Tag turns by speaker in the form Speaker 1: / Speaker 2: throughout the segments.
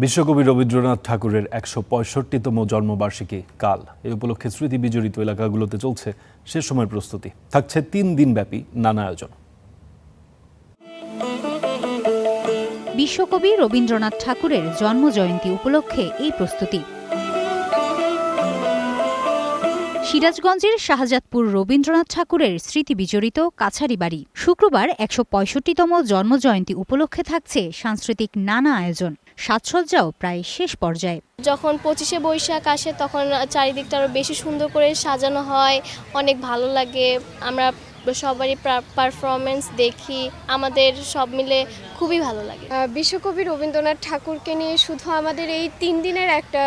Speaker 1: বিশ্বকবি রবীন্দ্রনাথ ঠাকুরের ১৬৫তম জন্মবার্ষিকী কাল। এই উপলক্ষে স্মৃতি বিজড়িত এলাকাগুলোতে চলছে শেষ সময়ের প্রস্তুতি। থাকছে ৩ দিনব্যাপী নানা আয়োজন।
Speaker 2: বিশ্বকবি রবীন্দ্রনাথ ঠাকুরের জন্মজয়ন্তী উপলক্ষে এই প্রস্তুতি। সিরাজগঞ্জের শাহজাদপুর রবীন্দ্রনাথ ঠাকুরের স্মৃতি বিজড়িত কাছারি বাড়ি শুক্রবার ১৬৫তম জন্মজয়ন্তী উপলক্ষে থাকছে সাংস্কৃতিক নানা আয়োজন। সাজসজ্জাও প্রায় শেষ পর্যায়ে।
Speaker 3: যখন ২৫শে বৈশাখ আসে তখন চারিদিকটা আরো বেশি সুন্দর করে সাজানো হয়, অনেক ভালো লাগে। আমরা সবারই পারফরমেন্স দেখি, আমাদের সব মিলে খুবই ভালো লাগে।
Speaker 4: বিশ্বকবি রবীন্দ্রনাথ ঠাকুরকে নিয়ে শুধু আমাদের এই ৩ দিনের একটা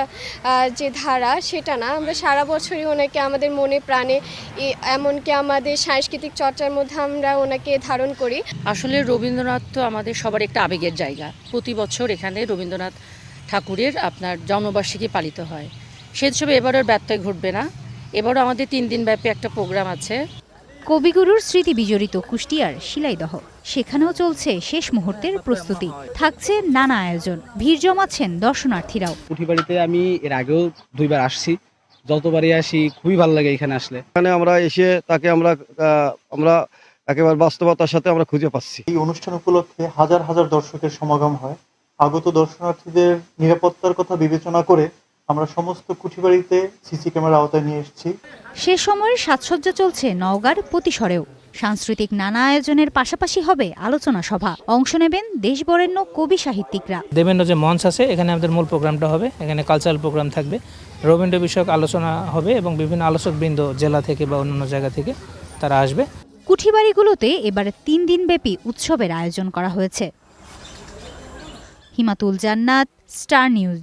Speaker 4: যে ধারা সেটা না, আমরা সারা বছরই ওনাকে আমাদের মনে প্রাণে, এমনকি আমাদের সাংস্কৃতিক চর্চার মধ্যে আমরা ওনাকে ধারণ করি।
Speaker 5: আসলে রবীন্দ্রনাথ তো আমাদের সবার একটা আবেগের জায়গা। প্রতি বছর এখানে রবীন্দ্রনাথ ঠাকুরের আপনার জন্মবার্ষিকী পালিত হয়। সে হিসেবে এবারের ব্যত্যয় ঘটবে না। এবারও আমাদের ৩ দিন ব্যাপী একটা প্রোগ্রাম আছে।
Speaker 2: কবিগুরুর স্মৃতি বিজড়িত কুষ্টিয়ার শিলাইদহ, সেখানেও চলছে শেষ মুহূর্তের প্রস্তুতি। থাকছে নানা আয়োজন, ভিড় জমাচ্ছেন দর্শনার্থীরাও।
Speaker 6: কুঠিবাড়িতে আমি এর আগেও ২ বার আসছি, যতবারই আসি খুবই ভালো লাগে এখানে আসলে।
Speaker 7: এখানে আমরা এসে তাকে আমরা একেবারে বাস্তবতার সাথে আমরা খুঁজে পাচ্ছি।
Speaker 8: এই অনুষ্ঠান উপলক্ষে হাজার হাজার দর্শকের সমাগম হয়। আগত দর্শনার্থীদের নিরাপত্তার কথা বিবেচনা করে আমরা সমস্ত কুঠিবাড়িতে সিসি ক্যামেরা আওতায় নিয়ে এসেছি।
Speaker 2: শেষ সময়ের সাজসজ্জা চলছে নওগাঁর পতিসরেও। সাংস্কৃতিক নানা আয়োজনের পাশাপাশি হবে আলোচনা সভা। অংশ নেবেন দেশ বরেণ্য কবি সাহিত্যিকরা।
Speaker 9: দেবেন্দ্র যে মঞ্চ আছে, এখানে আমাদের মূল প্রোগ্রামটা হবে। এখানে কালচারাল প্রোগ্রাম থাকবে, রবীন্দ্র বিষয়ক আলোচনা হবে এবং বিভিন্ন আলোচকবৃন্দ জেলা থেকে বা অন্যান্য জায়গা থেকে তারা আসবে।
Speaker 2: কুঠিবাড়িগুলোতে এবারে ৩ দিনব্যাপী উৎসবের আয়োজন করা হয়েছে। হিমাতুল জান্নাত, স্টার নিউজ।